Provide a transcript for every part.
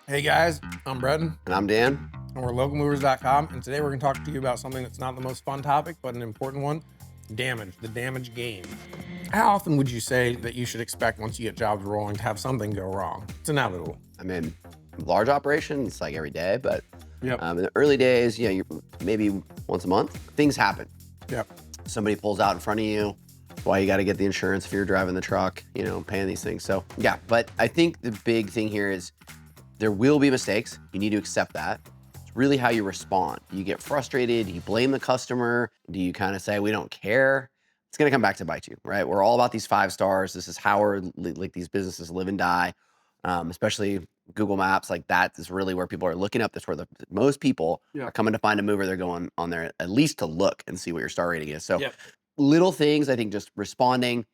Hey guys, I'm Bretton, And I'm Dan. and we're localmovers.com, and today we're going to talk to you about something that's not the most fun topic, but an important one: damage, the damage game. How often would you say that you should expect once you get jobs rolling to have something go wrong? It's inevitable. I mean, large operations, like every day, but Yep. in the early days, you maybe once a month, things happen. Yep. Somebody pulls out in front of you. Why you got to get the insurance if you're driving the truck, paying these things. So yeah, but I think the big thing here is there will be mistakes. You need to accept that. It's really how you respond. Do you get frustrated? Do you blame the customer? Do you kind of say, we don't care? It's going to come back to bite you, right? We're all about these 5 stars. This is how like these businesses live and die, especially Google Maps. Like that is really where people are looking up. That's where most people are coming to find a mover. They're going on there at least to look and see what your star rating is. So little things, I think just responding,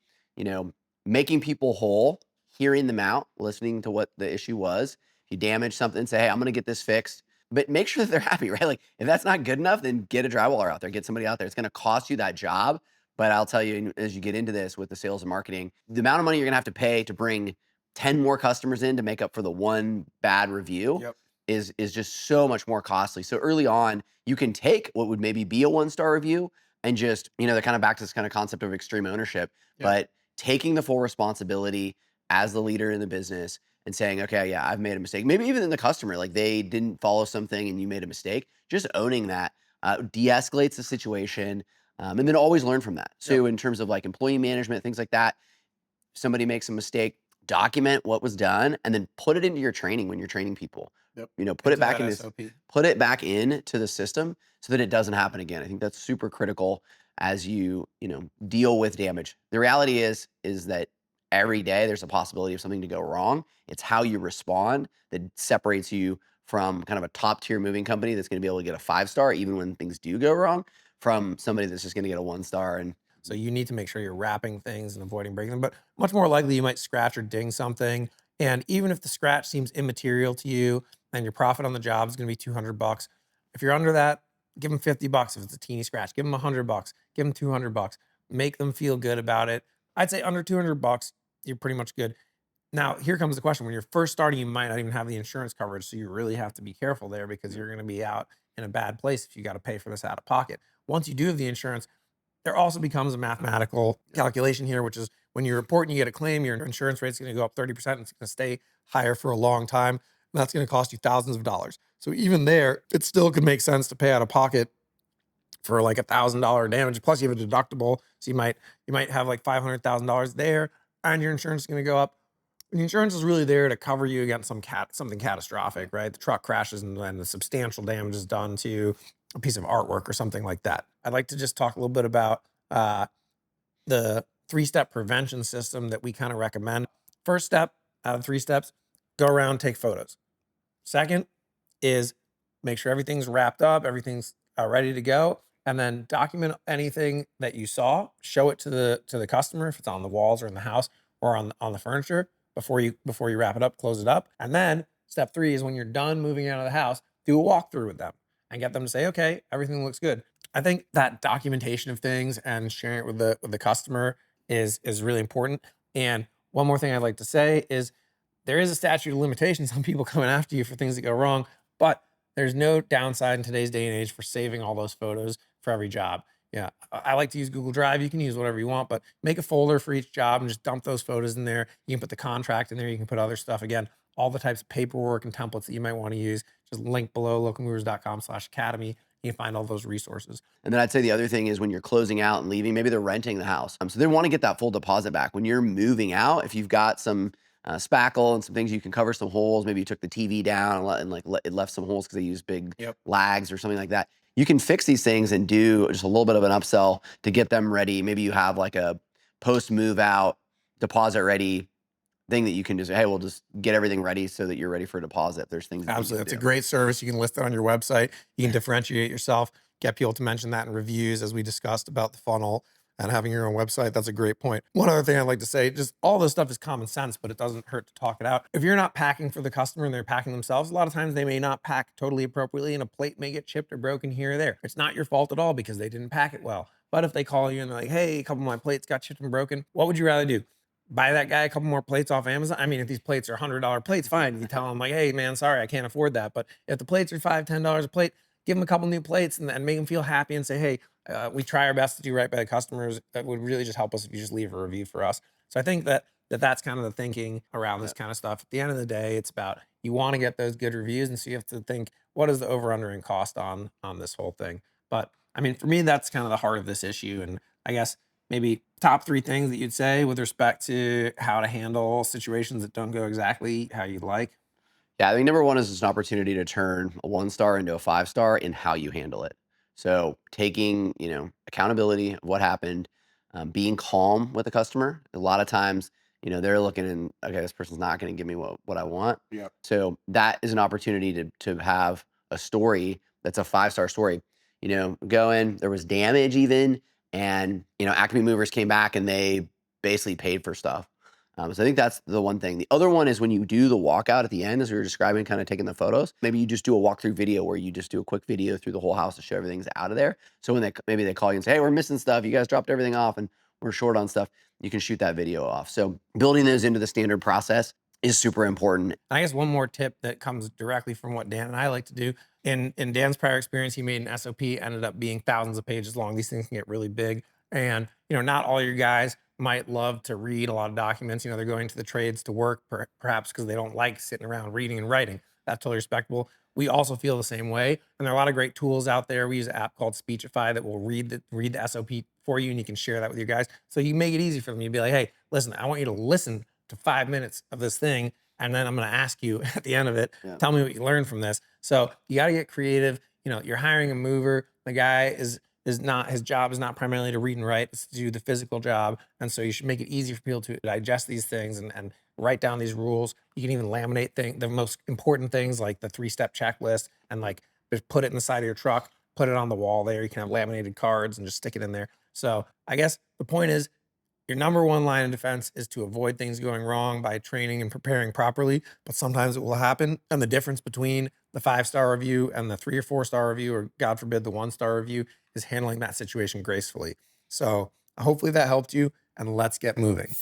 making people whole, hearing them out, listening to what the issue was. If you damage something, say, hey, I'm going to get this fixed. But make sure that they're happy, right? Like if that's not good enough, then get a drywaller out there, get somebody out there. It's going to cost you that job. But I'll tell you, as you get into this with the sales and marketing, the amount of money you're going to have to pay to bring 10 more customers in to make up for the one bad review is just so much more costly. So early on, you can take what would maybe be a 1-star review and just, they're kind of back to this kind of concept of extreme ownership, but taking the full responsibility as the leader in the business and saying, okay, yeah, I've made a mistake. Maybe even in the customer, like they didn't follow something and you made a mistake. Just owning that de-escalates the situation, and then always learn from that. So in terms of like employee management, things like that, if somebody makes a mistake, document what was done and then put it into your training when you're training people. Put it back in this, put it back into the system so that it doesn't happen again. I think that's super critical as you deal with damage. The reality is that every day there's a possibility of something to go wrong. It's how you respond that separates you from kind of a top tier moving company that's going to be able to get a 5-star even when things do go wrong, from somebody that's just going to get a 1-star. And so you need to make sure you're wrapping things and avoiding breaking them, but much more likely you might scratch or ding something. And even if the scratch seems immaterial to you and your profit on the job is going to be $200, if you're under that, give them $50. If it's a teeny scratch, give them $100, give them $200, make them feel good about it. I'd say under $200, you're pretty much good. Now, here comes the question. When you're first starting, you might not even have the insurance coverage. So you really have to be careful there because you're going to be out in a bad place if you got to pay for this out of pocket. Once you do have the insurance, there also becomes a mathematical calculation here, which is when you report and you get a claim, your insurance rate is going to go up 30%. And it's going to stay higher for a long time. And that's going to cost you thousands of dollars. So even there, it still could make sense to pay out of pocket for like $1,000 damage. Plus you have a deductible. So you might have like $500,000 there and your insurance is going to go up. The insurance is really there to cover you against something catastrophic, right? The truck crashes and then the substantial damage is done to a piece of artwork or something like that. I'd like to just talk a little bit about the 3-step prevention system that we kind of recommend. First step out of 3 steps, go around, take photos. Second is make sure everything's wrapped up, everything's ready to go, and then document anything that you saw. Show it to the customer if it's on the walls or in the house or on the furniture before you wrap it up, close it up. And then step 3 is when you're done moving out of the house, do a walkthrough with them and get them to say, okay, everything looks good. I think that documentation of things and sharing it with the customer is really important. And one more thing I'd like to say is there is a statute of limitations on people coming after you for things that go wrong, but there's no downside in today's day and age for saving all those photos for every job. Yeah, I like to use Google Drive. You can use whatever you want, but make a folder for each job and just dump those photos in there. You can put the contract in there. You can put other stuff. Again, all the types of paperwork and templates that you might want to use. Just link below localmovers.com/academy. You can find all those resources. And then I'd say the other thing is when you're closing out and leaving, maybe they're renting the house. So they want to get that full deposit back. When you're moving out, if you've got some spackle and some things, you can cover some holes. Maybe you took the TV down it left some holes because they use big lags or something like that. You can fix these things and do just a little bit of an upsell to get them ready. Maybe you have like a post move out deposit ready thing that you can just say, hey, we'll just get everything ready so that you're ready for a deposit. There's things. Absolutely. It's a great service. You can list it on your website. You can differentiate yourself, get people to mention that in reviews, as we discussed about the funnel and having your own website. That's a great point. One other thing I'd like to say, just all this stuff is common sense, but it doesn't hurt to talk it out. If you're not packing for the customer and they're packing themselves, a lot of times they may not pack totally appropriately and a plate may get chipped or broken here or there. It's not your fault at all because they didn't pack it well. But if they call you and they're like, hey, a couple of my plates got chipped and broken, what would you rather do? buy that guy a couple more plates off Amazon. I mean, if these plates are $100 plates, fine. You tell him like, hey man, sorry, I can't afford that. But if the plates are $5, $10 a plate, give them a couple new plates and make them feel happy and say, hey, we try our best to do right by the customers. That would really just help us if you just leave a review for us. So I think that's kind of the thinking around this kind of stuff. At the end of the day, it's about you want to get those good reviews, and so you have to think, what is the over under in cost on this whole thing? But I mean, for me, that's kind of the heart of this issue. And I guess maybe top three things that you'd say with respect to how to handle situations that don't go exactly how you'd like. Yeah, I think number one is it's an opportunity to turn a 1 star into a 5 star in how you handle it. So taking, accountability of what happened, being calm with the customer. A lot of times, they're looking and okay, this person's not going to give me what I want. Yeah. So that is an opportunity to have a story that's a 5 star story. Go in, there was damage even, and Acme Movers came back and they basically paid for stuff. So I think that's the one thing. The other one is when you do the walkout at the end, as we were describing, kind of taking the photos, maybe you just do a walkthrough video where you just do a quick video through the whole house to show everything's out of there. So when maybe they call you and say, hey, we're missing stuff. You guys dropped everything off and we're short on stuff. You can shoot that video off. So building those into the standard process is super important. I guess one more tip that comes directly from what Dan and I like to do. In Dan's prior experience, he made an SOP, ended up being thousands of pages long. These things can get really big. And, not all your guys might love to read a lot of documents. They're going to the trades to work, perhaps because they don't like sitting around reading and writing. That's totally respectable. We also feel the same way. And there are a lot of great tools out there. We use an app called Speechify that will read the SOP for you, and you can share that with your guys. So you make it easy for them. You'd be like, hey, listen, I want you to listen to 5 minutes of this thing, and then I'm going to ask you at the end of it, tell me what you learned from this. So you got to get creative. You're hiring a mover. The guy is not, his job is not primarily to read and write, it's to do the physical job. And so you should make it easy for people to digest these things and write down these rules. You can even laminate the most important things like the 3-step checklist, and like just put it in the side of your truck, put it on the wall there. You can have laminated cards and just stick it in there. So I guess the point is, your number one line of defense is to avoid things going wrong by training and preparing properly, but sometimes it will happen. And the difference between the 5-star review and the 3 or 4-star review, or God forbid, the 1-star review, is handling that situation gracefully. So hopefully that helped you, and let's get moving.